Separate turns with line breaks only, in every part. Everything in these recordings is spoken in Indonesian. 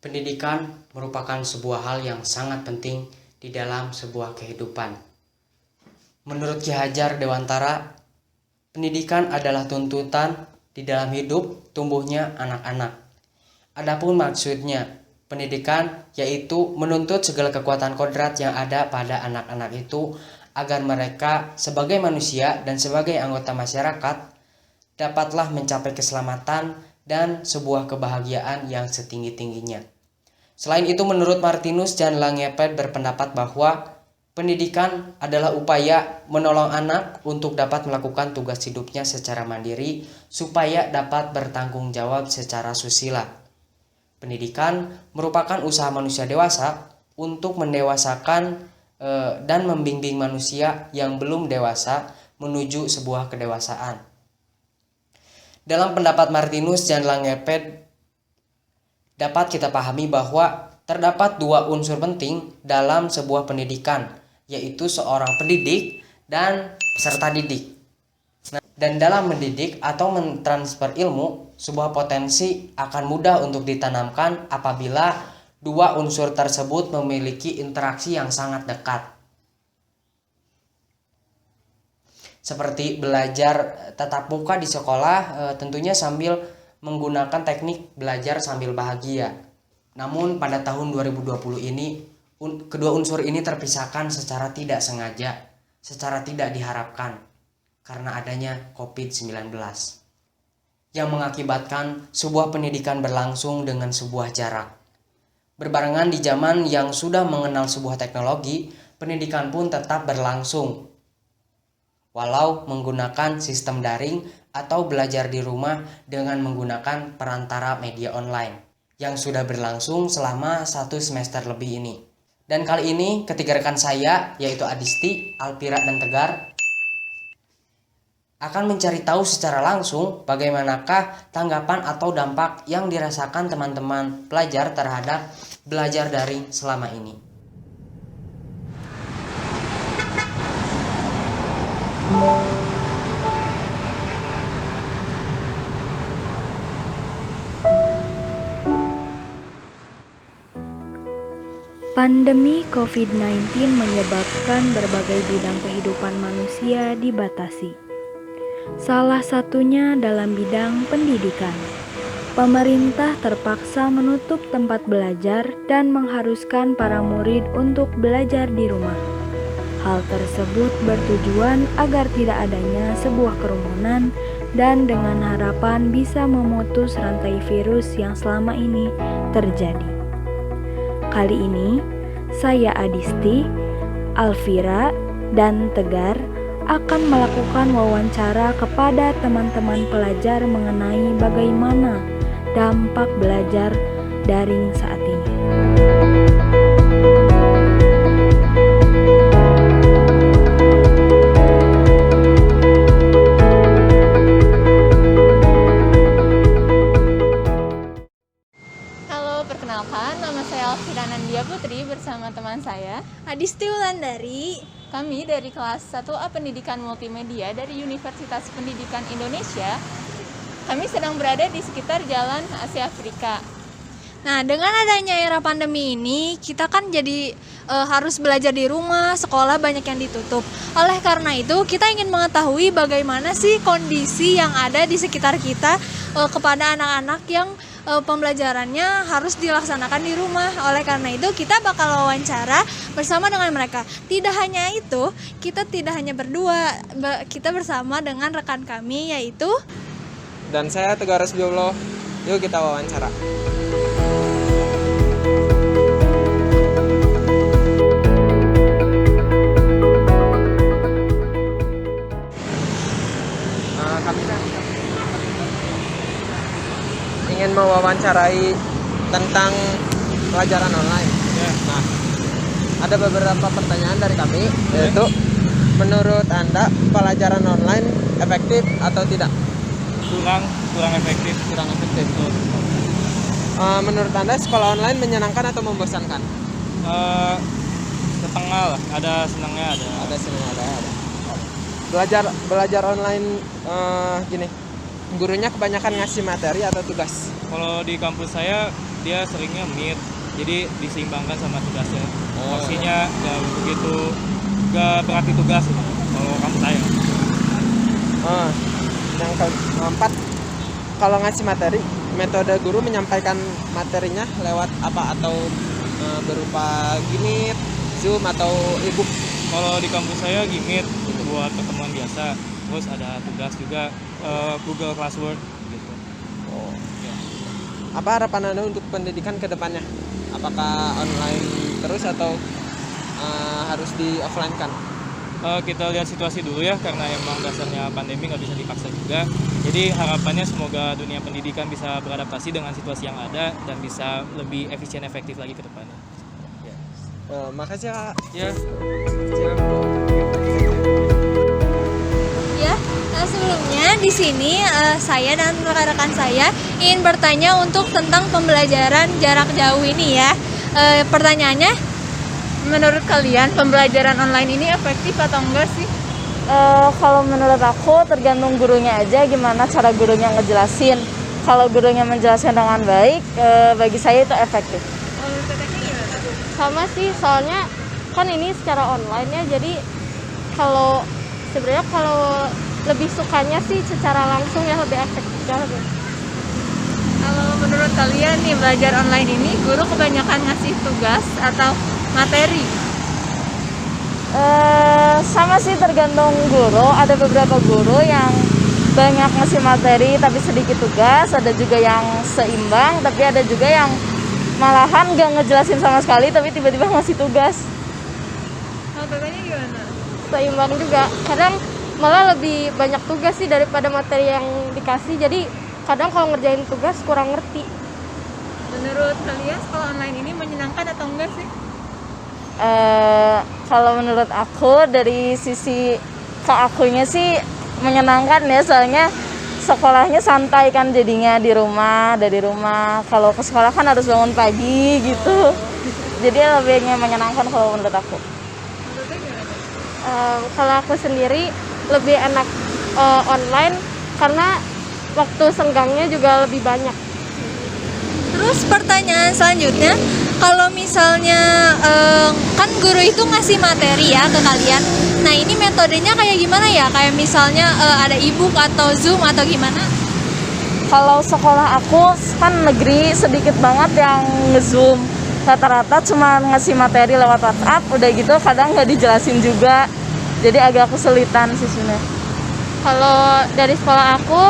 Pendidikan merupakan sebuah hal yang sangat penting di dalam sebuah kehidupan. Menurut Ki Hajar Dewantara, pendidikan adalah tuntutan di dalam hidup tumbuhnya anak-anak. Adapun maksudnya, pendidikan yaitu menuntut segala kekuatan kodrat yang ada pada anak-anak itu agar mereka sebagai manusia dan sebagai anggota masyarakat dapatlah mencapai keselamatan dan sebuah kebahagiaan yang setinggi-tingginya. Selain itu, menurut Martinus Jan Langepet berpendapat bahwa pendidikan adalah upaya menolong anak untuk dapat melakukan tugas hidupnya secara mandiri supaya dapat bertanggung jawab secara susila. Pendidikan merupakan usaha manusia dewasa untuk mendewasakan dan membimbing manusia yang belum dewasa menuju sebuah kedewasaan. Dalam pendapat Martinus Jan Langepet, dapat kita pahami bahwa terdapat dua unsur penting dalam sebuah pendidikan, yaitu seorang pendidik dan peserta didik. Dan dalam mendidik atau mentransfer ilmu, sebuah potensi akan mudah untuk ditanamkan apabila dua unsur tersebut memiliki interaksi yang sangat dekat. Seperti belajar tatap muka di sekolah, tentunya sambil menggunakan teknik belajar sambil bahagia. Namun pada tahun 2020 ini, kedua unsur ini terpisahkan secara tidak sengaja, secara tidak diharapkan, karena adanya COVID-19 yang mengakibatkan sebuah pendidikan berlangsung dengan sebuah jarak. Berbarengan di zaman yang sudah mengenal sebuah teknologi, pendidikan pun tetap berlangsung, walau menggunakan sistem daring atau belajar di rumah dengan menggunakan perantara media online yang sudah berlangsung selama 1 semester lebih ini. Dan kali ini ketiga rekan saya, yaitu Adisti, Alpira, dan Tegar, akan mencari tahu secara langsung bagaimanakah tanggapan atau dampak yang dirasakan teman-teman pelajar terhadap belajar daring selama ini.
Pandemi COVID-19 menyebabkan berbagai bidang kehidupan manusia dibatasi. Salah satunya dalam bidang pendidikan. Pemerintah terpaksa menutup tempat belajar dan mengharuskan para murid untuk belajar di rumah. Hal tersebut bertujuan agar tidak adanya sebuah kerumunan dan dengan harapan bisa memutus rantai virus yang selama ini terjadi. Kali ini, saya Adisti, Alvira, dan Tegar akan melakukan wawancara kepada teman-teman pelajar mengenai bagaimana dampak belajar daring saat ini.
Perkenalkan, nama saya Alvira Nandia Putri bersama teman saya
Adisti Wulandari.
Kami dari kelas 1A Pendidikan Multimedia dari Universitas Pendidikan Indonesia. Kami sedang berada di sekitar Jalan Asia Afrika.
Nah, dengan adanya era pandemi ini, kita kan jadi harus belajar di rumah, sekolah banyak yang ditutup. Oleh karena itu, kita ingin mengetahui bagaimana sih kondisi yang ada di sekitar kita kepada anak-anak yang pembelajarannya harus dilaksanakan di rumah. Oleh karena itu, kita bakal wawancara bersama dengan mereka. Tidak hanya itu, kita tidak hanya berdua, kita bersama dengan rekan kami yaitu
dan saya Tegar Resbiullah. Yuk kita wawancara. Kami ingin mewawancarai tentang pelajaran online. Nah, ada beberapa pertanyaan dari kami, yaitu menurut Anda pelajaran online efektif atau tidak?
Kurang efektif.
Menurut Anda sekolah online menyenangkan atau membosankan?
Setengah lah, ada senangnya ada.
Ada senangnya ada. Belajar online gini, gurunya kebanyakan ngasih materi atau tugas?
Kalau di kampus saya dia seringnya meet, jadi diseimbangkan sama tugasnya. Porsinya nggak berarti tugas gitu, kalau kamu saya.
Yang keempat, kalau ngasih materi, metode guru menyampaikan materinya lewat apa, atau berupa Gimit, Zoom, atau e-book?
Kalau di kampus saya Gimit itu buat pertemuan biasa, terus ada tugas juga Google Classroom gitu. Ya.
Apa harapan Anda untuk pendidikan ke depannya? Apakah online terus atau harus di offline kan?
Kita lihat situasi dulu ya, karena emang dasarnya pandemi nggak bisa dipaksa juga. Jadi harapannya semoga dunia pendidikan bisa beradaptasi dengan situasi yang ada dan bisa lebih efisien efektif lagi ke depannya. Ya.
Makasih ya, Kak.
Ya.
Ya, sebelumnya di sini saya dan rekan-rekan saya ingin bertanya untuk tentang pembelajaran jarak jauh ini ya. Pertanyaannya,
Menurut kalian pembelajaran online ini efektif atau enggak sih?
Kalau menurut aku tergantung gurunya aja, gimana cara gurunya ngejelasin. Kalau gurunya menjelaskan dengan baik, bagi saya itu efektif.
Menurut Tetehnya gimana?
Sama sih, soalnya kan ini secara online ya, jadi sebenarnya kalau lebih sukanya sih secara langsung ya, lebih efektif.
Kalau menurut kalian nih, belajar online ini guru kebanyakan ngasih tugas atau materi?
Sama sih, tergantung guru. Ada beberapa guru yang banyak ngasih materi tapi sedikit tugas, ada juga yang seimbang, tapi ada juga yang malahan gak ngejelasin sama sekali tapi tiba-tiba ngasih tugas.
Kalau Tetehnya gimana?
Seimbang juga, kadang malah lebih banyak tugas sih daripada materi yang dikasih, jadi kadang kalau ngerjain tugas kurang ngerti.
Menurut kalian sekolah online ini menyenangkan atau enggak sih?
Kalau menurut aku, dari sisi keakunya sih menyenangkan ya, soalnya sekolahnya santai kan, jadinya dari rumah. Kalau ke sekolah kan harus bangun pagi gitu, jadi lebih menyenangkan kalau menurut aku.
Menurutnya gimana?
Kalau aku sendiri lebih enak online karena waktu senggangnya juga lebih banyak.
terus pertanyaan selanjutnya, kalau misalnya kan guru itu ngasih materi ya ke kalian. Nah, ini metodenya kayak gimana ya? Kayak misalnya ada e-book atau Zoom atau gimana?
Kalau sekolah aku kan negeri, sedikit banget yang nge-zoom. Rata-rata cuma ngasih materi lewat WhatsApp, udah gitu kadang nggak dijelasin juga. Jadi agak kesulitan sih sebenarnya. Kalau dari sekolah aku,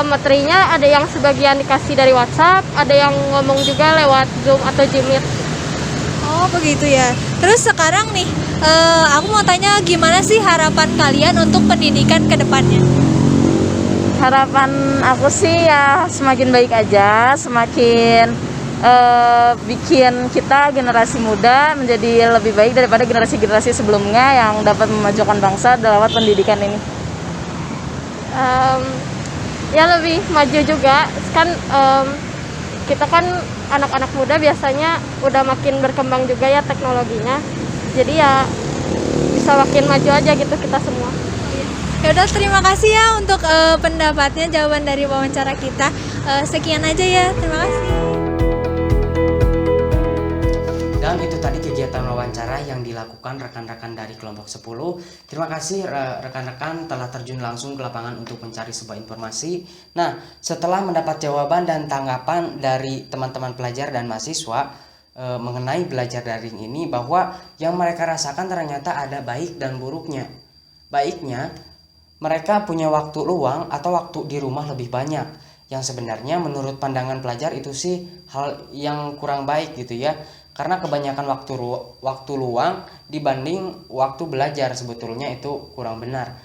materinya ada yang sebagian dikasih dari WhatsApp, ada yang ngomong juga lewat Zoom atau Gmeet.
Oh, begitu ya. Terus sekarang nih, aku mau tanya, gimana sih harapan kalian untuk pendidikan ke depannya?
Harapan aku sih ya semakin baik aja, semakin bikin kita generasi muda menjadi lebih baik daripada generasi-generasi sebelumnya yang dapat memajukan bangsa lewat pendidikan ini. Ya lebih maju juga kan, kita kan anak-anak muda biasanya udah makin berkembang juga ya teknologinya, jadi ya bisa makin maju aja gitu kita semua.
Ya udah, terima kasih ya untuk pendapatnya, jawaban dari wawancara kita. Sekian aja ya, terima kasih.
Dan itu tadi kegiatan wawancara yang dilakukan rekan-rekan dari kelompok 10. Terima kasih rekan-rekan telah terjun langsung ke lapangan untuk mencari sebuah informasi. Nah, setelah mendapat jawaban dan tanggapan dari teman-teman pelajar dan mahasiswa mengenai belajar daring ini, bahwa yang mereka rasakan ternyata ada baik dan buruknya. Baiknya, mereka punya waktu luang atau waktu di rumah lebih banyak, yang sebenarnya menurut pandangan pelajar itu sih hal yang kurang baik gitu ya, karena kebanyakan waktu luang dibanding waktu belajar sebetulnya itu kurang benar.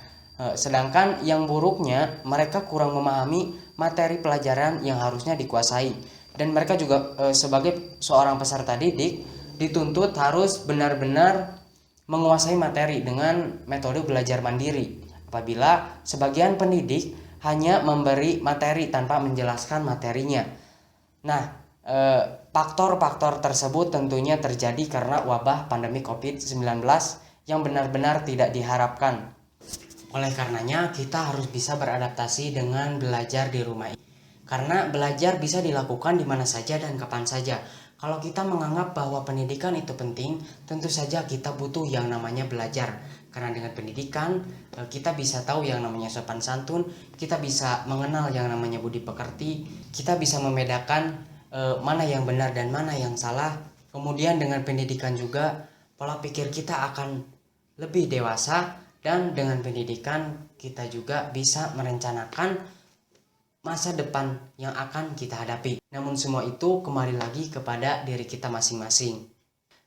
Sedangkan yang buruknya, mereka kurang memahami materi pelajaran yang harusnya dikuasai, dan mereka juga sebagai seorang peserta didik dituntut harus benar-benar menguasai materi dengan metode belajar mandiri. Apabila sebagian pendidik hanya memberi materi tanpa menjelaskan materinya. Nah, faktor-faktor tersebut tentunya terjadi karena wabah pandemi COVID-19 yang benar-benar tidak diharapkan. Oleh karenanya, kita harus bisa beradaptasi dengan belajar di rumah ini. Karena belajar bisa dilakukan di mana saja dan kapan saja. Kalau kita menganggap bahwa pendidikan itu penting, tentu saja kita butuh yang namanya belajar. Karena dengan pendidikan, kita bisa tahu yang namanya sopan santun, kita bisa mengenal yang namanya budi pekerti, kita bisa membedakan mana yang benar dan mana yang salah. Kemudian dengan pendidikan juga, pola pikir kita akan lebih dewasa, dan dengan pendidikan kita juga bisa merencanakan masa depan yang akan kita hadapi. Namun semua itu kembali lagi kepada diri kita masing-masing.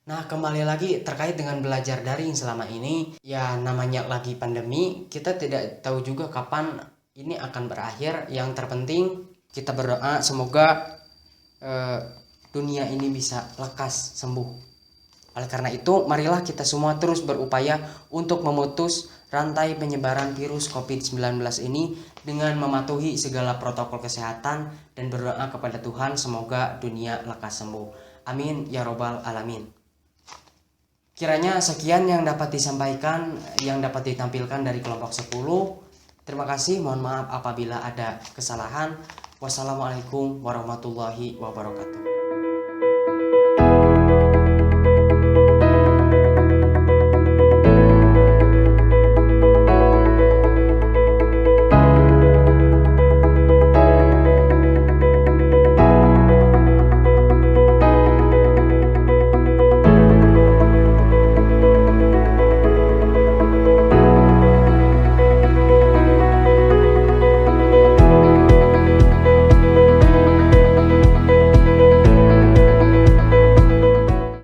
Nah, kembali lagi terkait dengan belajar daring selama ini, ya namanya lagi pandemi, kita tidak tahu juga kapan ini akan berakhir. Yang terpenting kita berdoa semoga dunia ini bisa lekas sembuh. Oleh karena itu, marilah kita semua terus berupaya untuk memutus rantai penyebaran virus COVID-19 ini dengan mematuhi segala protokol kesehatan dan berdoa kepada Tuhan semoga dunia lekas sembuh. Amin ya robbal alamin. Kiranya sekian yang dapat disampaikan, yang dapat ditampilkan dari kelompok 10. Terima kasih, mohon maaf apabila ada kesalahan. Wassalamualaikum warahmatullahi wabarakatuh.